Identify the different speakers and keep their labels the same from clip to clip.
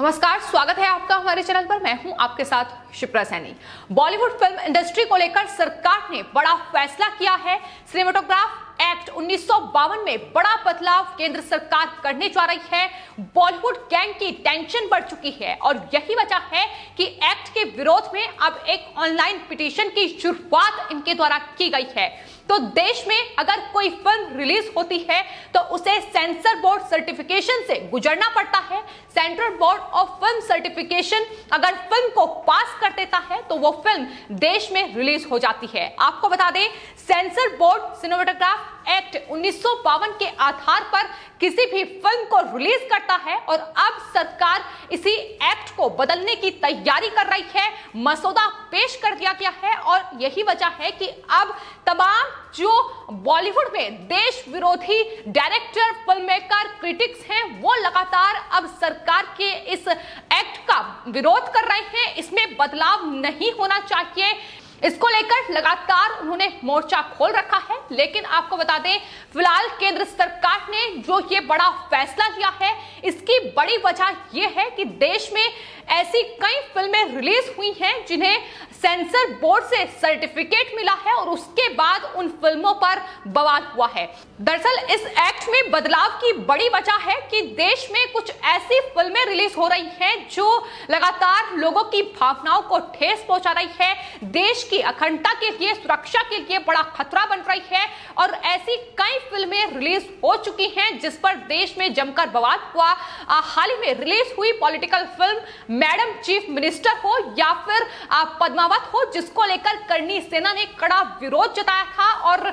Speaker 1: नमस्कार, स्वागत है आपका हमारे चैनल पर। मैं हूं आपके साथ शिप्रा सैनी। बॉलीवुड फिल्म इंडस्ट्री को लेकर सरकार ने बड़ा फैसला किया है। सिनेमेटोग्राफ एक्ट 1952 में बड़ा बदलाव केंद्र सरकार करने जा रही है। बॉलीवुड गैंग की टेंशन बढ़ चुकी है और यही वजह है कि एक्ट के विरोध में अब एक ऑनलाइन पिटीशन की शुरुआत इनके द्वारा की गई है। तो देश में अगर कोई फिल्म रिलीज होती है तो उसे सेंसर बोर्ड सर्टिफिकेशन से गुजरना पड़ता है। Central board of film certification अगर फिल्म को पास कर देता है तो वो फिल्म देश में रिलीज हो जाती है। आपको बता दें, सेंसर बोर्ड सिनेमेटोग्राफ एक्ट 1952 के आधार पर किसी भी फिल्म को रिलीज करता है और अब सरकार इसी एक्ट को बदलने की तैयारी कर रही है। मसौदा पेश कर दिया गया है और यही वजह है कि अब तमाम जो बॉलीवुड में देश विरोधी डायरेक्टर, फिल्म मेकर, क्रिटिक्स हैं, वो लगातार अब सरकार के इस एक्ट का विरोध कर रहे हैं। इसमें बदलाव नहीं होना चाहिए, इसको लेकर लगातार उन्होंने मोर्चा खोल रखा है। लेकिन आपको बता दें, फिलहाल केंद्र सरकार ने जो ये बड़ा फैसला लिया है, इसकी बड़ी वजह यह है कि देश में ऐसी कई फिल्में रिलीज हुई हैं जिन्हें सेंसर बोर्ड से सर्टिफिकेट मिला है और उसके बाद उन फिल्मों पर बवाल हुआ है। दरअसल इस एक्ट में बदलाव की बड़ी वजह है कि देश में कुछ ऐसी फिल्में रिलीज हो रही हैं जो लगातार लोगों की भावनाओं को ठेस पहुंचा रही है, देश की अखंडता के लिए, सुरक्षा के लिए बड़ा खतरा बन रही है। और ऐसी कई फिल्में रिलीज हो चुकी हैं जिस पर देश में जमकर बवाल हुआ। हाल ही में रिलीज हुई political film madam chief minister हो या फिर पद्मावत हो, जिसको लेकर करणी सेना ने कड़ा विरोध जताया था और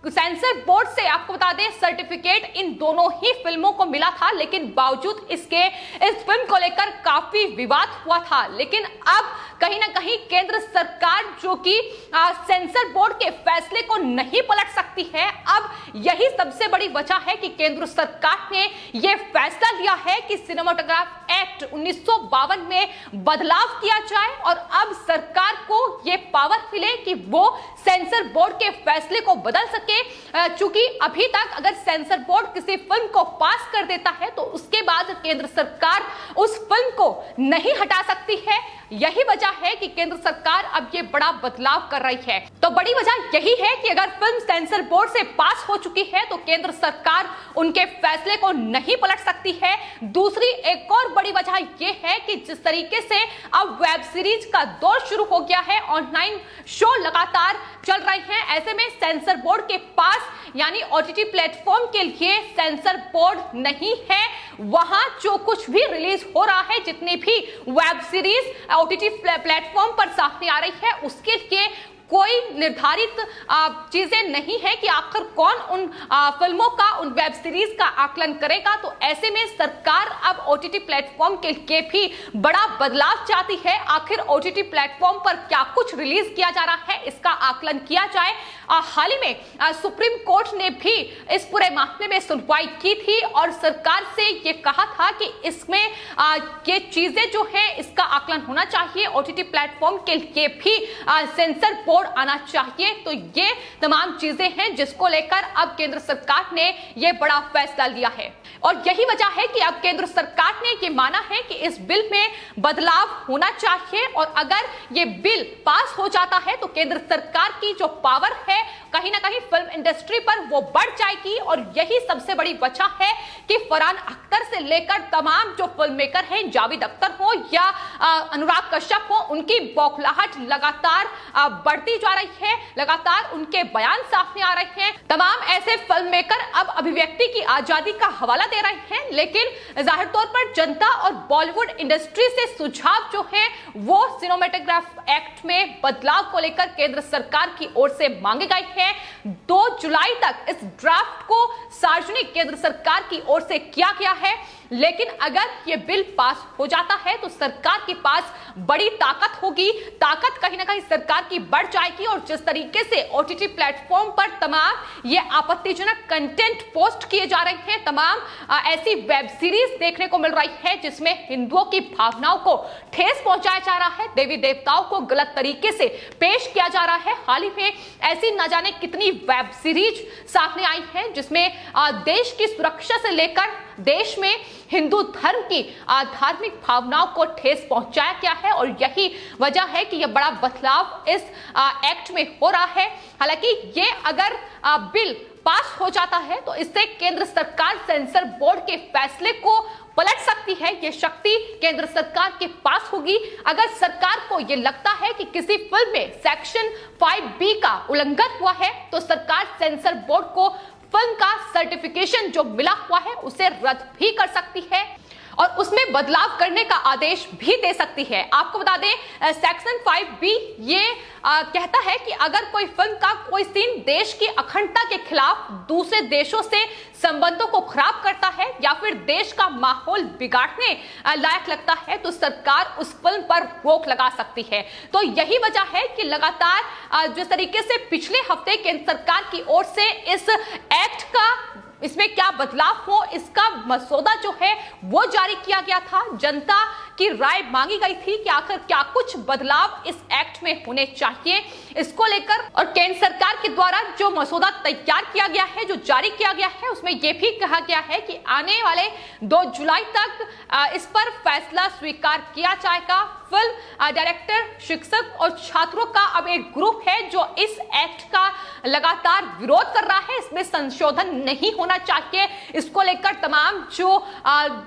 Speaker 1: सेंसर बोर्ड से आपको बता दें सर्टिफिकेट इन दोनों ही फिल्मों को मिला था। लेकिन बावजूद इसके इस फिल्म को लेकर काफी विवाद हुआ था। लेकिन अब कहीं ना कहीं केंद्र सरकार जो कि सेंसर बोर्ड के फैसले को नहीं पलट सकती है, अब यही सबसे बड़ी वजह है कि केंद्र सरकार ने यह फैसला लिया है कि सिनेमेटोग्राफ एक्ट 1952 में बदलाव किया जाए और अब सरकार को यह पावर मिले कि वो सेंसर बोर्ड के फैसले को बदल सके। चूंकि अभी तक अगर सेंसर बोर्ड किसी फिल्म को पास कर देता है तो उसके बाद केंद्र सरकार उस फिल्म को नहीं हटा सकती है। यही वजह है कि केंद्र सरकार अब ये बड़ा बदलाव कर रही है। तो बड़ी वजह यही है कि अगर फिल्म सेंसर बोर्ड से पास हो चुकी है तो केंद्र सरकार उनके फैसले को नहीं पलट सकती है। दूसरी एक और बड़ी वजह यह है कि जिस तरीके से अब वेब सीरीज का दौर शुरू हो गया है, ऑनलाइन शो लगातार चल रहे हैं, ऐसे में सेंसर बोर्ड के पास यानी ओटीटी प्लेटफॉर्म के लिए सेंसर बोर्ड नहीं है। वहां जो कुछ भी रिलीज हो रहा है, जितनी भी वेब सीरीज ओटीटी प्लेटफॉर्म पर सामने आ रही है, उसके लिए कोई निर्धारित चीजें नहीं है कि आखिर कौन उन फिल्मों का, उन वेब सीरीज का आकलन करेगा। तो ऐसे में सरकार अब ओटीटी प्लेटफॉर्म के लिए भी बड़ा बदलाव चाहती है। आखिर ओटीटी प्लेटफॉर्म पर क्या कुछ रिलीज किया जा रहा है, इसका आकलन किया जाए। हाल ही में सुप्रीम कोर्ट ने भी इस पूरे मामले में सुनवाई की थी और सरकार से ये कहा था कि इसमें ये चीजें जो है इसका आकलन होना चाहिए, ओटीटी प्लेटफॉर्म के लिए भी सेंसर बोर्ड आना चाहिए। तो ये तमाम चीजें हैं जिसको लेकर अब केंद्र सरकार ने यह बड़ा फैसला लिया है और यही वजह है कि अब केंद्र सरकार ने यह माना है कि इस बिल में बदलाव होना चाहिए और अगर ये बिल पास हो जाता है तो केंद्र सरकार की जो पावर है कहीं ना कहीं फिल्म इंडस्ट्री पर वो बढ़ जाएगी। और यही सबसे बड़ी वजह है कि फरहान अख्तर से लेकर तमाम जो फिल्म मेकर हैं, जावेद अख्तर हो या अनुराग कश्यप हो, उनकी बौखलाहट लगातार बढ़ती जा रही है, लगातार उनके बयान सामने आ रहे हैं। तमाम ऐसे फिल्म मेकर अब अभिव्यक्ति की आजादी का हवाला दे रहे हैं, लेकिन जाहिर तौर पर जनता और बॉलीवुड इंडस्ट्री से सुझाव जो है वो सिनेमेटोग्राफ एक्ट में बदलाव को लेकर केंद्र सरकार की ओर से मांगे गए हैं। 2 जुलाई तक इस ड्राफ्ट को सार्वजनिक केंद्र सरकार की ओर से किया गया है। लेकिन अगर यह बिल पास हो जाता है तो सरकार के पास बड़ी ताकत होगी, ताकत कहीं ना कहीं सरकार की बढ़ जाएगी। और जिस तरीके से ओटीटी प्लेटफॉर्म पर तमाम ये आपत्तिजनक कंटेंट पोस्ट किए जा रहे हैं, तमाम ऐसी वेब सीरीज देखने को मिल रही है जिसमें हिंदुओं की भावनाओं को ठेस पहुंचाया जा रहा है, देवी देवताओं को गलत तरीके से पेश किया जा रहा है। हाल ही में ऐसी न जाने कितनी वेब सीरीज सामने आई है जिसमें देश की सुरक्षा से लेकर देश में हिंदू धर्म की धार्मिक भावनाओं को ठेस पहुंचाया गया है और यही वजह है कि यह बड़ा बदलाव इस एक्ट में हो रहा है। हालांकि ये अगर बिल पास हो जाता है तो इससे केंद्र सरकार सेंसर बोर्ड के फैसले को पलट सकती है। यह शक्ति केंद्र सरकार के पास होगी। अगर सरकार को यह लगता है कि किसी फिल्म में सेक्शन 5B का उल्लंघन हुआ है तो सरकार सेंसर बोर्ड को फिल्म का सर्टिफिकेशन जो मिला हुआ है उसे रद्द भी कर सकती है और उसमें बदलाव करने का आदेश भी दे सकती है। आपको बता दें सेक्शन 5B ये कहता है कि अगर कोई फिल्म का कोई सीन देश की अखंडता के खिलाफ दूसरे देशों से संबंधों को खराब करता है या फिर देश का माहौल बिगाड़ने लायक लगता है तो सरकार उस फिल्म पर रोक लगा सकती है। तो यही वजह है कि लगातार जिस तरीके से पिछले हफ्ते केंद्र सरकार की ओर से इस एक्ट का इसमें क्या बदलाव हो इसका मसौदा जो है वो जारी किया गया था। जनता की राय मांगी गई थी कि आखिर क्या कुछ बदलाव इस एक्ट में होने चाहिए, इसको लेकर और केंद्र सरकार के द्वारा जो मसौदा तैयार किया गया है, जो जारी किया गया है, उसमें यह भी कहा गया है कि आने वाले 2 जुलाई तक इस पर फैसला स्वीकार किया जाएगा। फिल्म डायरेक्टर, शिक्षक और छात्रों का अब एक ग्रुप है जो इस एक्ट का लगातार विरोध कर रहा है। इसमें संशोधन नहीं होना चाहिए, इसको लेकर तमाम जो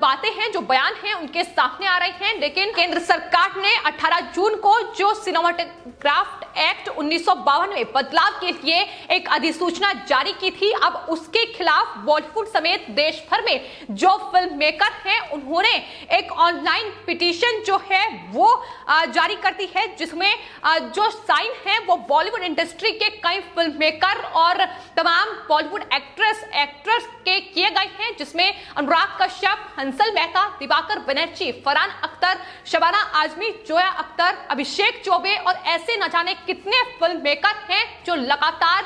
Speaker 1: बातें हैं, जो बयान हैं, उनके सामने आ रहे हैं। लेकिन केंद्र सरकार ने 18 जून को जो सिनेमाटोग्राफ एक्ट 1952 में बदलाव के लिए एक अधिसूचना जारी की थी, अब उसके खिलाफ बॉलीवुड समेत देश भर में जो फिल्म मेकर हैं उन्होंने एक ऑनलाइन पिटीशन जो है वो जारी करती है, जिसमें जो साइन है वो बॉलीवुड इंडस्ट्री के कई फिल्म मेकर और तमाम बॉलीवुड एक्ट्रेस के किए गए हैं, जिसमें अनुराग कश्यप, हंसल मेहता, दिवाकर बनर्जी, फरहान अख्तर, शबाना आजमी, जोया अख्तर, अभिषेक चौबे और ऐसे न जाने कितने फिल्म मेकर हैं जो लगातार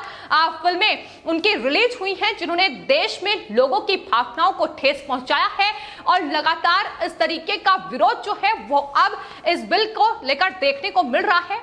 Speaker 1: फिल्में उनकी रिलीज हुई हैं, जिन्होंने देश में लोगों की भावनाओं को ठेस पहुंचाया है और लगातार इस तरीके का विरोध जो है वो अब इस बिल को लेकर देखने को मिल रहा है।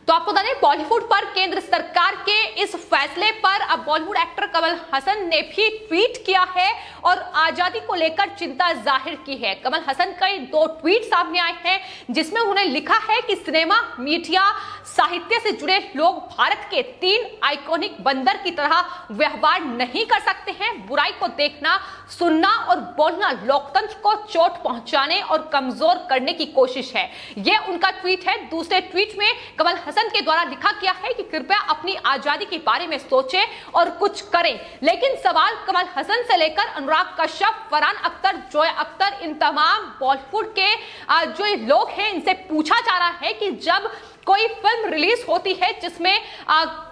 Speaker 1: तो आपको बता दें बॉलीवुड पर केंद्र सरकार के इस फैसले पर अब बॉलीवुड एक्टर कमल हसन ने भी ट्वीट किया है और आजादी को लेकर चिंता जाहिर की है। कमल हसन का 2 ट्वीट सामने आए हैं जिसमें उन्होंने लिखा है कि सिनेमा, मीडिया, साहित्य से जुड़े लोग भारत के 3 आइकॉनिक बंदर की तरह व्यवहार नहीं कर सकते हैं। बुराई को देखना, सुनना और बोलना लोकतंत्र को चोट पहुंचाने और कमजोर करने की कोशिश है। यह उनका ट्वीट है। दूसरे ट्वीट में कमल हसन के द्वारा लिखा गया है कि कृपया अपनी आजादी के बारे में सोचें और कुछ करें। लेकिन सवाल कमल हसन से लेकर अनुराग कश्यप, फरहान अख्तर, जोया अख्तर, इन तमाम बॉलीवुड के जो लोग हैं इनसे पूछा जा रहा है कि जब कोई फिल्म रिलीज होती है जिसमें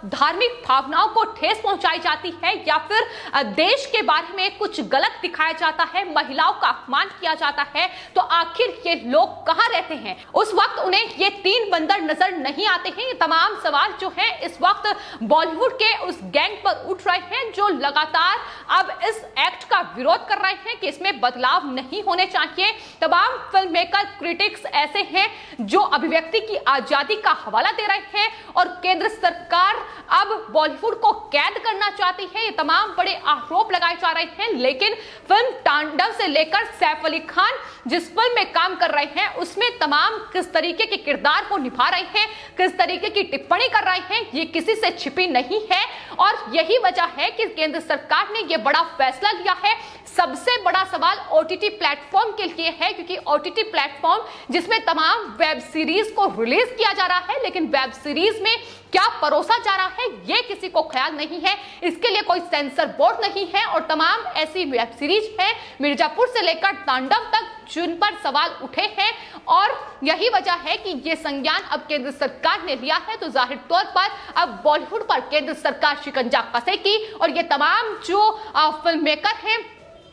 Speaker 1: धार्मिक भावनाओं को ठेस पहुंचाई जाती है या फिर देश के बारे में कुछ गलत दिखाया जाता है, महिलाओं का अपमान किया जाता है, तो आखिर ये लोग कहां रहते हैं? उस वक्त उन्हें ये 3 बंदर नजर नहीं आते हैं। ये तमाम सवाल जो है इस वक्त बॉलीवुड के उस गैंग पर उठ रहे हैं जो लगातार अब इस एक्ट का विरोध कर रहे हैं कि इसमें बदलाव नहीं होने चाहिए। तमाम फिल्म मेकर, क्रिटिक्स ऐसे हैं जो अभिव्यक्ति की आजादी का हवाला दे रहे हैं और केंद्र सरकार अब बॉलीवुड को कैद करना चाहती है। ये तमाम बड़े आरोप लगाए जा रहे हैं। लेकिन फिल्म तांडव से लेकर सैफ अली खान जिस फिल्म में काम कर रहे हैं उसमें तमाम किस तरीके के किरदार को निभा रहे हैं, किस तरीके की टिप्पणी कर रहे हैं, ये किसी से छिपी नहीं है और यही वजह है कि केंद्र सरकार ने यह बड़ा फैसला लिया है। सबसे बड़ा सवाल ओटीटी प्लेटफॉर्म के लिए है, क्योंकि ओटीटी प्लेटफॉर्म जिसमें तमाम वेब सीरीज को रिलीज किया जा रहा है, लेकिन वेब सीरीज में क्या परोसा जा रहा है ये किसी को ख्याल नहीं है। इसके लिए कोई सेंसर बोर्ड नहीं है और तमाम ऐसी वेब सीरीज है मिर्जापुर से लेकर तांडव तक जिन पर सवाल उठे हैं और यही वजह है कि ये संज्ञान अब केंद्र सरकार ने लिया है। तो जाहिर तौर पर अब बॉलीवुड पर केंद्र सरकार शिकंजा कसेगी और ये तमाम जो फिल्म मेकर हैं,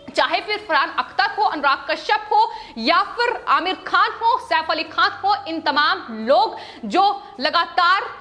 Speaker 1: चाहे फिर फरहान अख्तर हो, अनुराग कश्यप हो या फिर आमिर खान हो, सैफ अली खान हो, इन तमाम लोग जो लगातार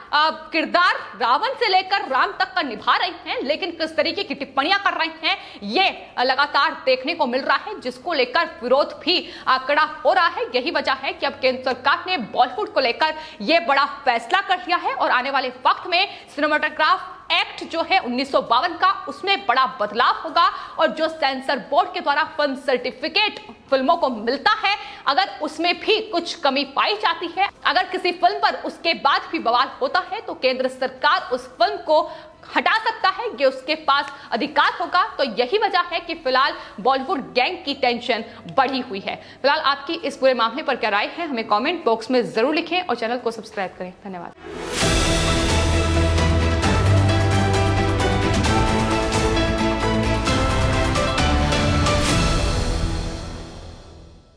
Speaker 1: किरदार रावण से लेकर राम तक का निभा रहे हैं, लेकिन किस तरीके की टिप्पणियां कर रहे हैं ये लगातार देखने को मिल रहा है, जिसको लेकर विरोध भी कड़ा हो रहा है। यही वजह है कि अब केंद्र सरकार ने बॉलीवुड को लेकर यह बड़ा फैसला कर लिया है और आने वाले वक्त में सिनेमाटोग्राफ एक्ट जो है 1952 का, उसमें बड़ा बदलाव होगा और जो सेंसर बोर्ड के द्वारा फिल्म सर्टिफिकेट फिल्मों को मिलता है, अगर उसमें भी कुछ कमी पाई जाती है, अगर किसी फिल्म पर उसके बाद भी बवाल होता है, तो केंद्र सरकार उस फिल्म को हटा सकता है, ये उसके पास अधिकार होगा। तो यही वजह है कि फिलहाल बॉलीवुड गैंग की टेंशन बढ़ी हुई है। फिलहाल आपकी इस पूरे मामले पर क्या राय है, हमें कमेंट बॉक्स में जरूर लिखें और चैनल को सब्सक्राइब करें। धन्यवाद।